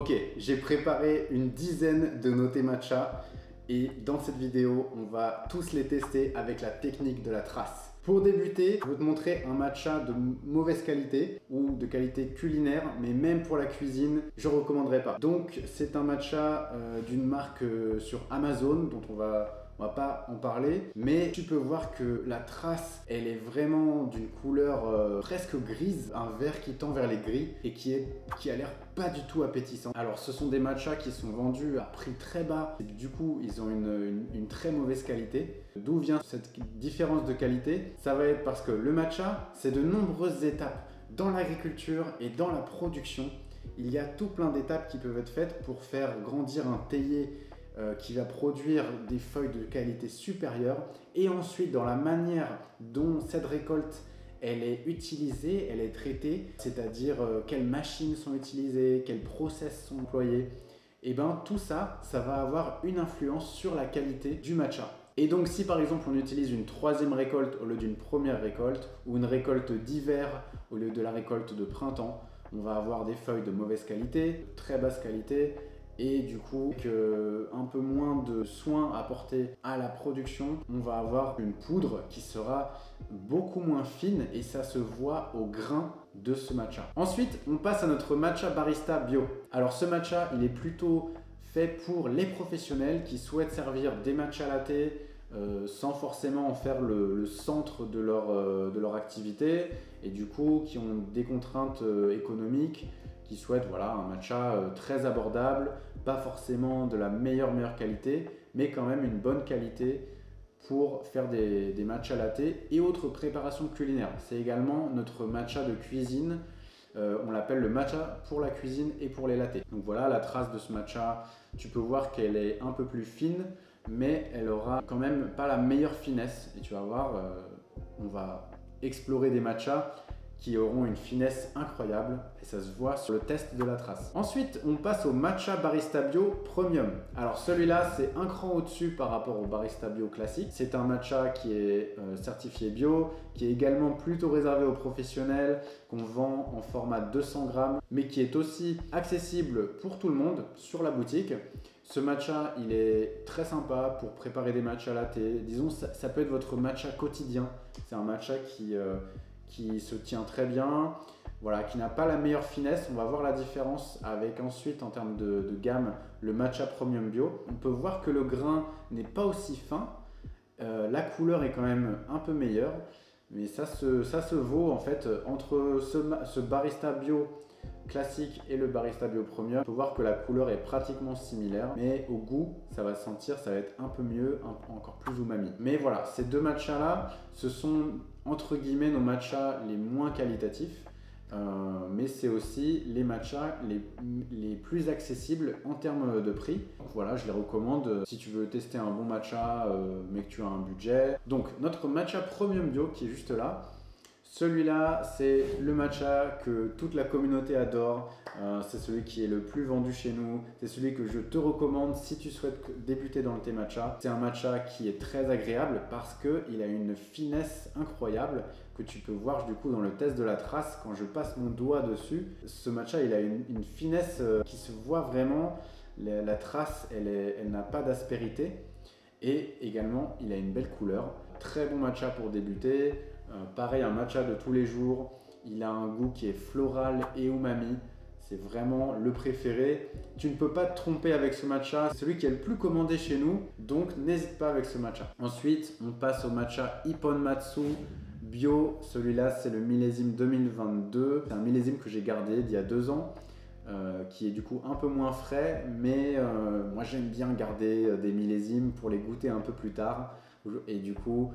Ok, j'ai préparé une dizaine de notés matcha et dans cette vidéo, on va tous les tester avec la technique de la trace. Pour débuter, je vais te montrer un matcha de mauvaise qualité ou de qualité culinaire, mais même pour la cuisine, je ne recommanderais pas. Donc, c'est un matcha d'une marque sur Amazon dont on va pas en parler, mais tu peux voir que la trace, elle est vraiment d'une couleur presque grise, un vert qui tend vers les gris et qui a l'air pas du tout appétissant. Alors ce sont des matchas qui sont vendus à prix très bas et du coup ils ont une très mauvaise qualité. D'où vient cette différence de qualité? Ça va être parce que le matcha, c'est de nombreuses étapes dans l'agriculture et dans la production. Il y a tout plein d'étapes qui peuvent être faites pour faire grandir un théier qui va produire des feuilles de qualité supérieure, et ensuite dans la manière dont cette récolte elle est utilisée, elle est traitée, c'est-à-dire quelles machines sont utilisées, quels process sont employés, et bien tout ça, ça va avoir une influence sur la qualité du matcha. Et donc si par exemple on utilise une troisième récolte au lieu d'une première récolte, ou une récolte d'hiver au lieu de la récolte de printemps, on va avoir des feuilles de mauvaise qualité, de très basse qualité, et du coup un peu moins de soins apportés à la production, on va avoir une poudre qui sera beaucoup moins fine et ça se voit au grain de ce matcha. Ensuite, on passe à notre matcha barista bio. Alors ce matcha, il est plutôt fait pour les professionnels qui souhaitent servir des matcha latte sans forcément en faire le centre de leur activité, et du coup qui ont des contraintes économiques, qui souhaitent voilà, un matcha très abordable, pas forcément de la meilleure qualité, mais quand même une bonne qualité pour faire des matcha latte et autres préparations culinaires. C'est également notre matcha de cuisine. On l'appelle le matcha pour la cuisine et pour les lattés. Donc voilà la trace de ce matcha. Tu peux voir qu'elle est un peu plus fine, mais elle aura quand même pas la meilleure finesse. Et tu vas voir, on va explorer des matchas qui auront une finesse incroyable et ça se voit sur le test de la trace. Ensuite, on passe au matcha barista bio premium. Alors celui-là, c'est un cran au-dessus par rapport au barista bio classique. C'est un matcha qui est certifié bio, qui est également plutôt réservé aux professionnels, qu'on vend en format 200 grammes, mais qui est aussi accessible pour tout le monde sur la boutique. Ce matcha, il est très sympa pour préparer des matchas latte. Disons, ça peut être votre matcha quotidien. C'est un matcha qui se tient très bien, voilà, qui n'a pas la meilleure finesse. On va voir la différence avec ensuite en termes de gamme le matcha premium bio. On peut voir que le grain n'est pas aussi fin, la couleur est quand même un peu meilleure, mais ça se vaut en fait entre ce barista bio classique et le barista bio premium. On peut voir que la couleur est pratiquement similaire, mais au goût ça va se sentir, ça va être un peu mieux, encore plus umami. Mais voilà, ces deux matchas là, ce sont entre guillemets nos matchas les moins qualitatifs, mais c'est aussi les matchas les plus accessibles en termes de prix. Donc voilà, je les recommande si tu veux tester un bon matcha mais que tu as un budget. Donc notre matcha premium bio qui est juste là. Celui-là, c'est le matcha que toute la communauté adore, c'est celui qui est le plus vendu chez nous, c'est celui que je te recommande si tu souhaites débuter dans le thé matcha. C'est un matcha qui est très agréable parce qu'il a une finesse incroyable que tu peux voir du coup dans le test de la trace quand je passe mon doigt dessus. Ce matcha, il a une finesse qui se voit vraiment, la trace, elle n'a pas d'aspérité. Et également, il a une belle couleur. Très bon matcha pour débuter. Pareil, un matcha de tous les jours. Il a un goût qui est floral et umami. C'est vraiment le préféré. Tu ne peux pas te tromper avec ce matcha. C'est celui qui est le plus commandé chez nous. Donc, n'hésite pas avec ce matcha. Ensuite, on passe au matcha Ippon Matsu bio. Celui-là, c'est le millésime 2022. C'est un millésime que j'ai gardé d'il y a 2 ans. Qui est du coup un peu moins frais, mais moi j'aime bien garder des millésimes pour les goûter un peu plus tard, et du coup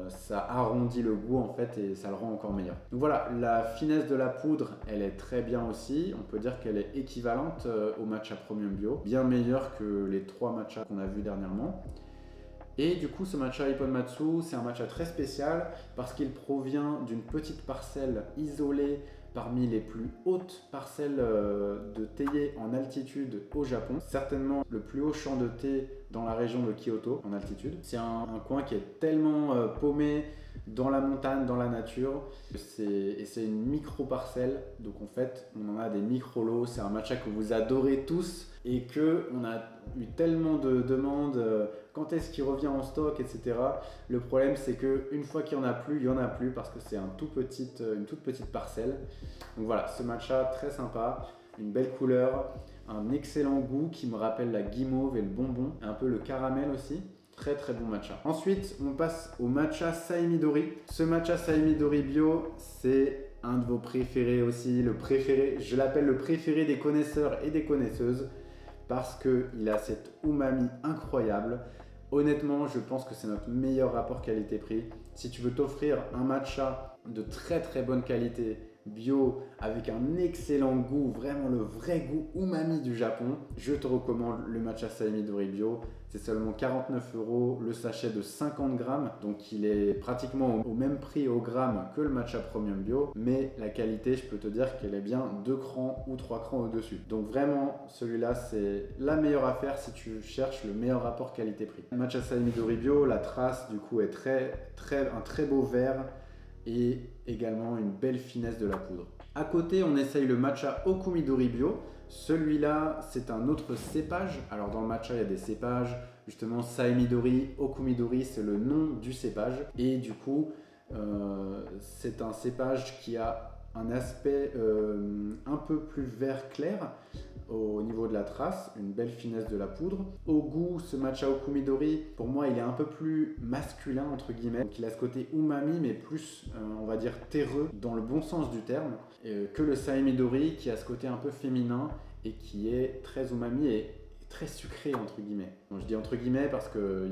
ça arrondit le goût en fait et ça le rend encore meilleur. Donc voilà, la finesse de la poudre elle est très bien aussi, on peut dire qu'elle est équivalente au matcha premium bio, bien meilleure que les 3 matchas qu'on a vus dernièrement. Et du coup, ce matcha Ippon Matsu, c'est un matcha très spécial parce qu'il provient d'une petite parcelle isolée parmi les plus hautes parcelles de théiers en altitude au Japon. Certainement le plus haut champ de thé dans la région de Kyoto en altitude. C'est un coin qui est tellement paumé dans la montagne, dans la nature. Et c'est une micro-parcelle, donc en fait, on en a des micro-lots. C'est un matcha que vous adorez tous et qu'on a eu tellement de demandes, quand est-ce qu'il revient en stock, etc. Le problème, c'est qu'une fois qu'il n'y en a plus, il n'y en a plus parce que c'est une toute petite parcelle. Donc voilà, ce matcha très sympa, une belle couleur, un excellent goût qui me rappelle la guimauve et le bonbon, un peu le caramel aussi. Très très bon matcha. Ensuite, on passe au matcha Sai Midori. Ce matcha Sai Midori bio, c'est un de vos préférés aussi, le préféré. Je l'appelle le préféré des connaisseurs et des connaisseuses parce qu'il a cette umami incroyable. Honnêtement, je pense que c'est notre meilleur rapport qualité-prix. Si tu veux t'offrir un matcha de très très bonne qualité, bio, avec un excellent goût, vraiment le vrai goût umami du Japon, je te recommande le matcha Sai Midori bio. C'est seulement 49 € le sachet de 50 grammes, donc il est pratiquement au même prix au gramme que le matcha premium bio, mais la qualité, je peux te dire qu'elle est bien 2 crans ou 3 crans au-dessus. Donc vraiment, celui-là, c'est la meilleure affaire si tu cherches le meilleur rapport qualité-prix. Le matcha Sai Midori bio, la trace du coup est un très beau vert et également une belle finesse de la poudre. À côté, on essaye le matcha Okumidori bio. Celui-là, c'est un autre cépage. Alors dans le matcha, il y a des cépages. Justement, Sai Midori, Okumidori, c'est le nom du cépage. Et du coup, c'est un cépage qui a un aspect un peu plus vert clair au niveau de la trace, une belle finesse de la poudre. Au goût, ce matcha Okumidori, pour moi, il est un peu plus masculin, entre guillemets. Donc il a ce côté umami, mais plus, on va dire, terreux, dans le bon sens du terme, que le Sai Midori, qui a ce côté un peu féminin et qui est très umami et très sucré, entre guillemets. Donc, je dis entre guillemets parce que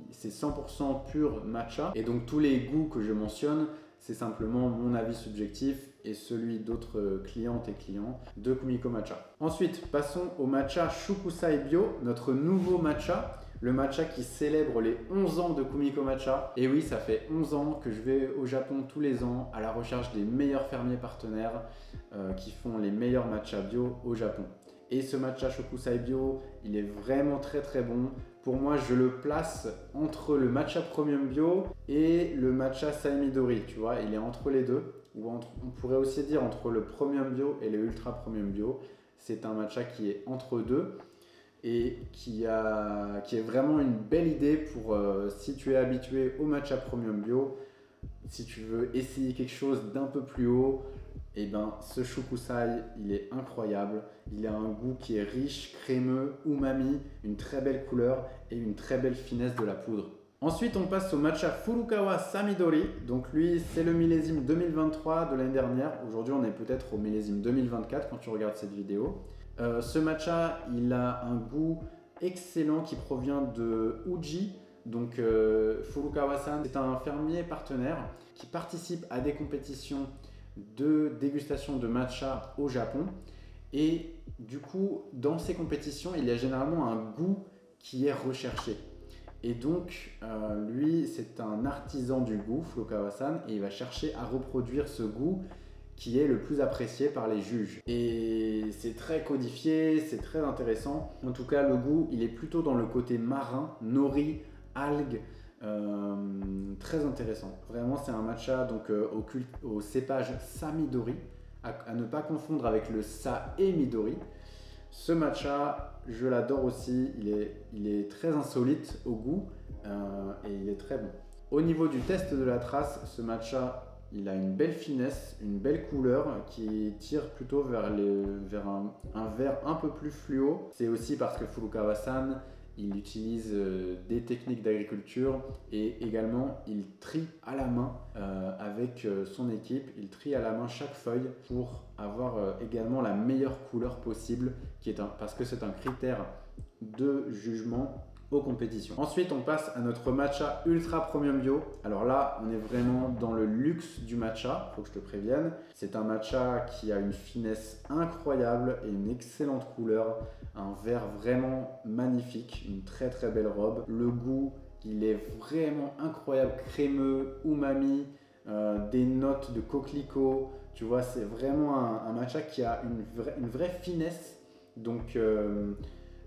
c'est 100% pur matcha, et donc tous les goûts que je mentionne, c'est simplement mon avis subjectif et celui d'autres clientes et clients de Kumiko Matcha. Ensuite, passons au matcha Shukusai Bio, notre nouveau matcha. Le matcha qui célèbre les 11 ans de Kumiko Matcha. Et oui, ça fait 11 ans que je vais au Japon tous les ans à la recherche des meilleurs fermiers partenaires qui font les meilleurs matchas bio au Japon. Et ce matcha Shukusai Bio, il est vraiment très très bon. Pour moi, je le place entre le matcha premium bio et le matcha Sai Midori, tu vois, il est entre les deux. Ou on pourrait aussi dire entre le premium bio et le ultra premium bio. C'est un matcha qui est entre deux et qui est vraiment une belle idée pour si tu es habitué au matcha premium bio, si tu veux essayer quelque chose d'un peu plus haut, et ben ce Shukusai, il est incroyable. Il a un goût qui est riche, crémeux, umami, une très belle couleur et une très belle finesse de la poudre. Ensuite, on passe au matcha Furukawa Samidori. Donc lui, c'est le millésime 2023 de l'année dernière. Aujourd'hui, on est peut-être au millésime 2024 quand tu regardes cette vidéo. Ce matcha, il a un goût excellent qui provient de Uji. Donc Furukawa-san, c'est un fermier partenaire qui participe à des compétitions de dégustation de matcha au Japon. Et du coup, dans ces compétitions, il y a généralement un goût qui est recherché. Et donc, lui, c'est un artisan du goût, Furukawa-san, et il va chercher à reproduire ce goût qui est le plus apprécié par les juges. Et c'est très codifié, c'est très intéressant. En tout cas, le goût, il est plutôt dans le côté marin, nori, algues, très intéressant. Vraiment, c'est un matcha donc, au cépage Samidori, à ne pas confondre avec le Sae Midori. Ce matcha, je l'adore aussi, il est très insolite au goût et il est très bon. Au niveau du test de la trace, ce matcha, il a une belle finesse, une belle couleur qui tire plutôt vers un vert un peu plus fluo. C'est aussi parce que Furukawa-san, il utilise des techniques d'agriculture et également il trie à la main avec son équipe. Il trie à la main chaque feuille pour avoir également la meilleure couleur possible parce que c'est un critère de jugement aux compétitions. Ensuite, on passe à notre matcha ultra premium bio. Alors là, on est vraiment dans le luxe du matcha, faut que je te prévienne. C'est un matcha qui a une finesse incroyable et une excellente couleur, un vert vraiment magnifique, une très très belle robe. Le goût, il est vraiment incroyable, crémeux, umami, des notes de coquelicot. Tu vois, c'est vraiment un matcha qui a une vraie finesse. Donc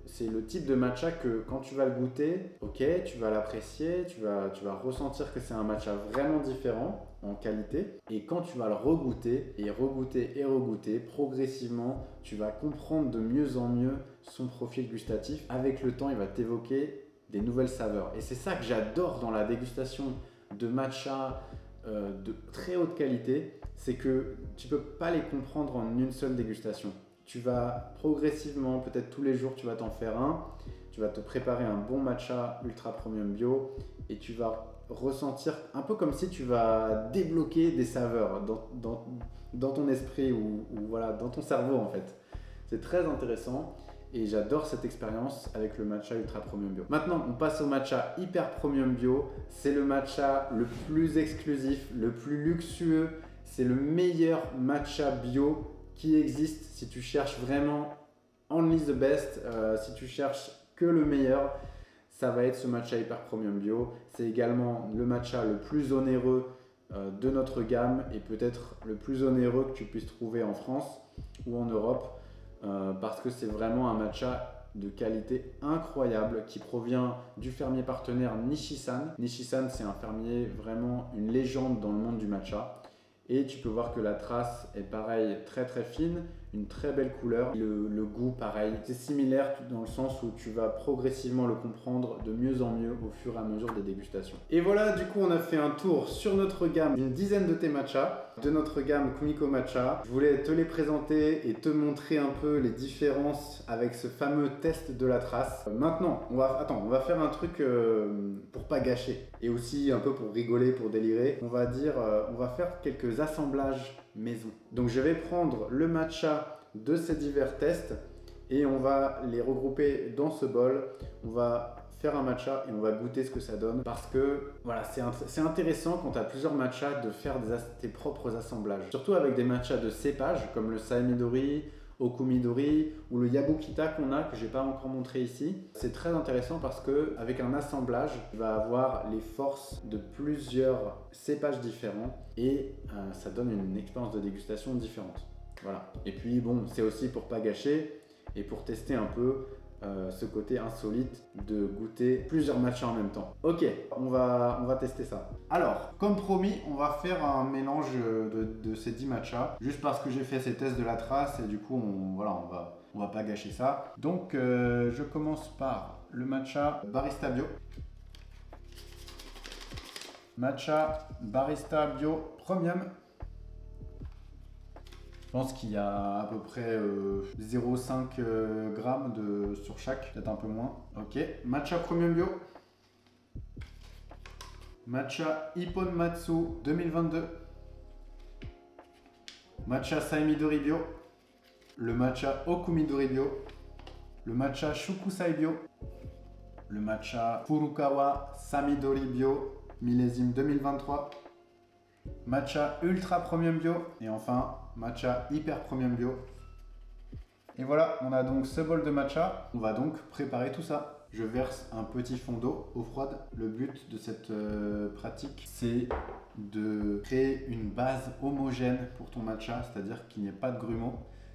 c'est le type de matcha que quand tu vas le goûter, ok, tu vas l'apprécier, tu vas ressentir que c'est un matcha vraiment différent en qualité. Et quand tu vas le regoûter et regoûter et regoûter, progressivement, tu vas comprendre de mieux en mieux son profil gustatif. Avec le temps, il va t'évoquer des nouvelles saveurs. Et c'est ça que j'adore dans la dégustation de matcha de très haute qualité, c'est que tu peux pas les comprendre en une seule dégustation. Tu vas progressivement, peut-être tous les jours, tu vas t'en faire un, tu vas te préparer un bon matcha ultra premium bio et tu vas ressentir un peu comme si tu vas débloquer des saveurs dans ton esprit ou voilà, dans ton cerveau en fait. C'est très intéressant et j'adore cette expérience avec le matcha ultra premium bio. Maintenant, on passe au matcha hyper premium bio. C'est le matcha le plus exclusif, le plus luxueux. C'est le meilleur matcha bio qui existe si tu cherches vraiment only the best, si tu cherches que le meilleur, ça va être ce matcha hyper premium bio. C'est également le matcha le plus onéreux de notre gamme et peut-être le plus onéreux que tu puisses trouver en France ou en Europe parce que c'est vraiment un matcha de qualité incroyable qui provient du fermier partenaire Nishisan. Nishisan, c'est un fermier vraiment une légende dans le monde du matcha. Et tu peux voir que la trace est pareil, très très fine, une très belle couleur. Le goût pareil, c'est similaire dans le sens où tu vas progressivement le comprendre de mieux en mieux au fur et à mesure des dégustations. Et voilà, du coup on a fait un tour sur notre gamme, une dizaine de thés matcha, de notre gamme Kumiko Matcha. Je voulais te les présenter et te montrer un peu les différences avec ce fameux test de la trace. Maintenant, on va faire un truc pour pas gâcher et aussi un peu pour rigoler, pour délirer. On va faire quelques assemblages maison. Donc je vais prendre le matcha de ces divers tests et on va les regrouper dans ce bol. On va faire un matcha et on va goûter ce que ça donne parce que voilà, c'est intéressant quand tu as plusieurs matchas de faire tes propres assemblages. Surtout avec des matchas de cépage comme le Saemidori, Okumidori ou le Yabukita qu'on a, que j'ai pas encore montré ici. C'est très intéressant parce que avec un assemblage, tu vas avoir les forces de plusieurs cépages différents et ça donne une expérience de dégustation différente. Voilà. Et puis bon, c'est aussi pour pas gâcher et pour tester un peu ce côté insolite de goûter plusieurs matchas en même temps. Ok, on va tester ça. Alors, comme promis, on va faire un mélange de ces 10 matchas, juste parce que j'ai fait ces tests de la trace et du coup, on va pas gâcher ça. Donc, je commence par le matcha Barista Bio. Matcha Barista Bio Premium. Je pense qu'il y a à peu près 0,5 g sur chaque, peut-être un peu moins. Ok, matcha Premium Bio. Matcha Ippon Matsu 2022. Matcha Saemidori Bio. Le matcha Okumidori Bio. Le matcha Shukusai Bio. Le matcha Furukawa Samidori Bio, millésime 2023. Matcha Ultra Premium Bio. Et enfin, matcha Hyper Premium Bio. Et voilà, on a donc ce bol de matcha. On va donc préparer tout ça. Je verse un petit fond d'eau, eau froide. Le but de cette pratique, c'est de créer une base homogène pour ton matcha, c'est-à-dire qu'il n'y ait pas de grumeaux.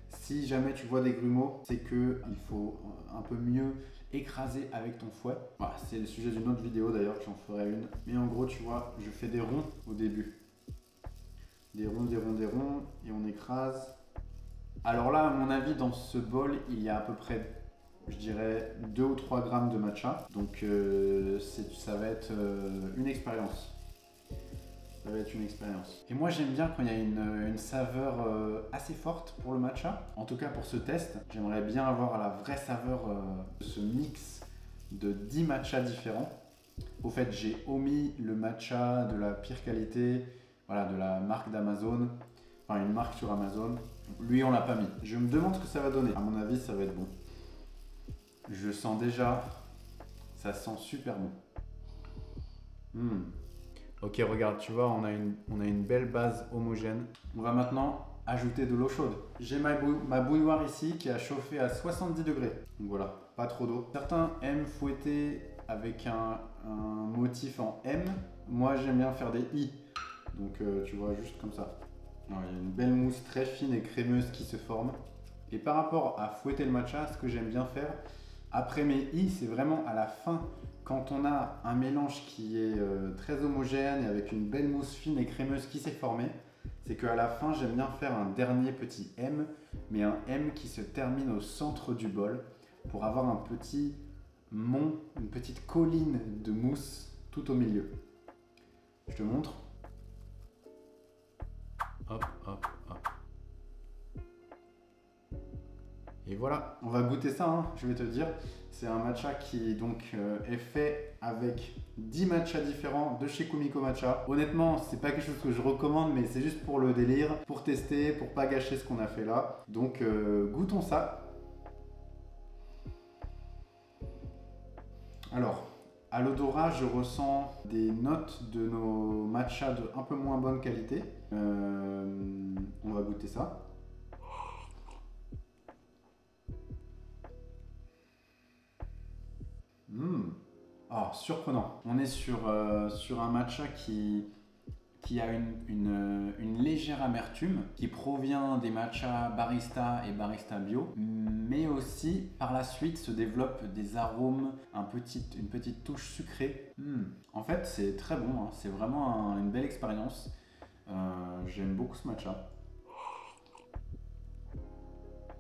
Si jamais tu vois des grumeaux, c'est qu'il faut un peu mieux écraser avec ton fouet. Voilà, c'est le sujet d'une autre vidéo d'ailleurs, j'en ferai une. Mais en gros, tu vois, je fais des ronds au début. Des ronds, des ronds, des ronds, et on écrase. Alors là, à mon avis, dans ce bol, il y a à peu près, je dirais, 2 ou 3 grammes de matcha. Donc ça va être une expérience. Ça va être une expérience. Et moi, j'aime bien quand il y a une saveur assez forte pour le matcha. En tout cas, pour ce test, j'aimerais bien avoir la vraie saveur de ce mix de 10 matchas différents. Au fait, j'ai omis le matcha de la pire qualité, voilà, de la marque d'Amazon, enfin une marque sur Amazon. Lui, on l'a pas mis. Je me demande ce que ça va donner. À mon avis, ça va être bon. Je sens déjà, ça sent super bon. Ok, regarde, tu vois, on a une belle base homogène. On va maintenant ajouter de l'eau chaude. J'ai ma bouilloire ici qui a chauffé à 70 degrés. Donc voilà, pas trop d'eau. Certains aiment fouetter avec un motif en M. Moi, j'aime bien faire des I. Donc tu vois, juste comme ça. Alors, il y a une belle mousse très fine et crémeuse qui se forme. Et par rapport à fouetter le matcha, ce que j'aime bien faire, Après mes i, c'est vraiment à la fin, quand on a un mélange qui est très homogène et avec une belle mousse fine et crémeuse qui s'est formée, c'est qu'à la fin, j'aime bien faire un dernier petit M, mais un M qui se termine au centre du bol pour avoir un petit mont, une petite colline de mousse tout au milieu. Je te montre. Hop, hop, hop. Et voilà, on va goûter ça, hein, je vais te dire. C'est un matcha qui donc est fait avec 10 matchas différents de chez Kumiko Matcha. Honnêtement, c'est pas quelque chose que je recommande, mais c'est juste pour le délire, pour tester, pour pas gâcher ce qu'on a fait là. Donc goûtons ça. Alors, à l'odorat, je ressens des notes de nos matchas de un peu moins bonne qualité. On va goûter ça. Oh, surprenant. On est sur un matcha qui a une légère amertume, qui provient des matchas barista et barista bio, mais aussi par la suite se développent des arômes, une petite touche sucrée. En fait, c'est très bon, hein. C'est vraiment une belle expérience. J'aime beaucoup ce matcha.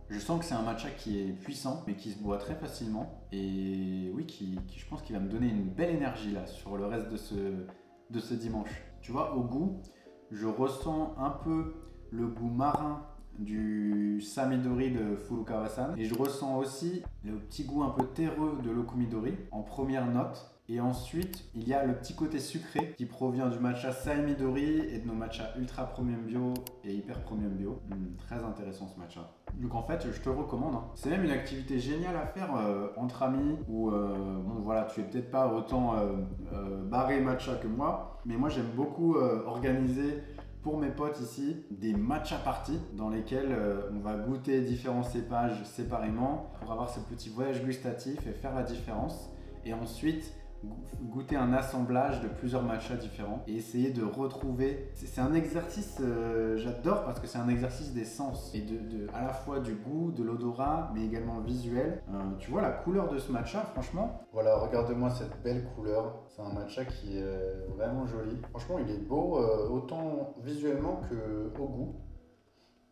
Je sens que c'est un matcha qui est puissant, mais qui se boit très facilement. Et oui, je pense qu'il va me donner une belle énergie là sur le reste de ce dimanche. Tu vois, au goût, je ressens un peu le goût marin du Samidori de Furukawa-san. Et je ressens aussi le petit goût un peu terreux de l'Okumidori en première note. Et ensuite, il y a le petit côté sucré qui provient du matcha Saimidori et de nos matchas ultra premium bio et hyper premium bio. Très intéressant ce matcha. Donc en fait, je te le recommande, hein. C'est même une activité géniale à faire entre amis ou bon voilà, tu es peut-être pas autant barré matcha que moi, mais moi j'aime beaucoup organiser pour mes potes ici des matcha parties dans lesquels on va goûter différents cépages séparément pour avoir ce petit voyage gustatif et faire la différence. Et ensuite, goûter un assemblage de plusieurs matchas différents et essayer de retrouver. C'est un exercice, j'adore parce que c'est un exercice des sens et à la fois du goût, de l'odorat, mais également visuel. Tu vois la couleur de ce matcha, franchement. Voilà, regarde-moi cette belle couleur. C'est un matcha qui est vraiment joli. Franchement, il est beau autant visuellement que au goût.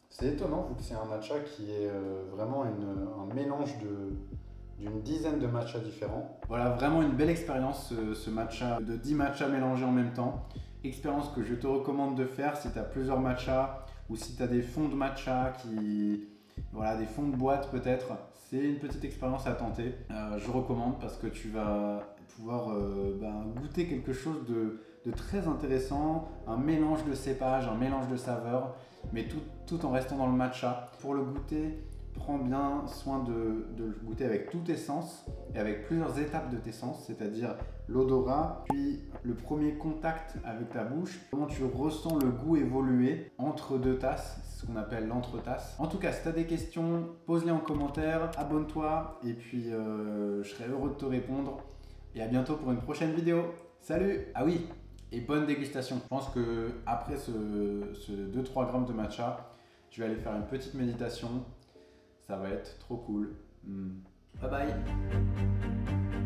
C'est étonnant vu que c'est un matcha qui est vraiment un mélange d'une dizaine de matchas différents. Voilà, vraiment une belle expérience ce matcha, de 10 matchas mélangés en même temps. Expérience que je te recommande de faire si tu as plusieurs matchas ou si tu as des fonds de matcha, voilà, des fonds de boîte peut-être. C'est une petite expérience à tenter. Je recommande parce que tu vas pouvoir goûter quelque chose de très intéressant, un mélange de cépages, un mélange de saveurs, mais tout en restant dans le matcha. Pour le goûter, prends bien soin de le goûter avec tous tes sens et avec plusieurs étapes de tes sens, c'est-à-dire l'odorat, puis le premier contact avec ta bouche, comment tu ressens le goût évoluer entre deux tasses, c'est ce qu'on appelle l'entre-tasse. En tout cas, si tu as des questions, pose-les en commentaire, abonne-toi et puis je serai heureux de te répondre. Et à bientôt pour une prochaine vidéo. Salut! Ah oui, et bonne dégustation. Je pense que après ce 2-3 grammes de matcha, je vais aller faire une petite méditation. Ça va être trop cool. Bye bye.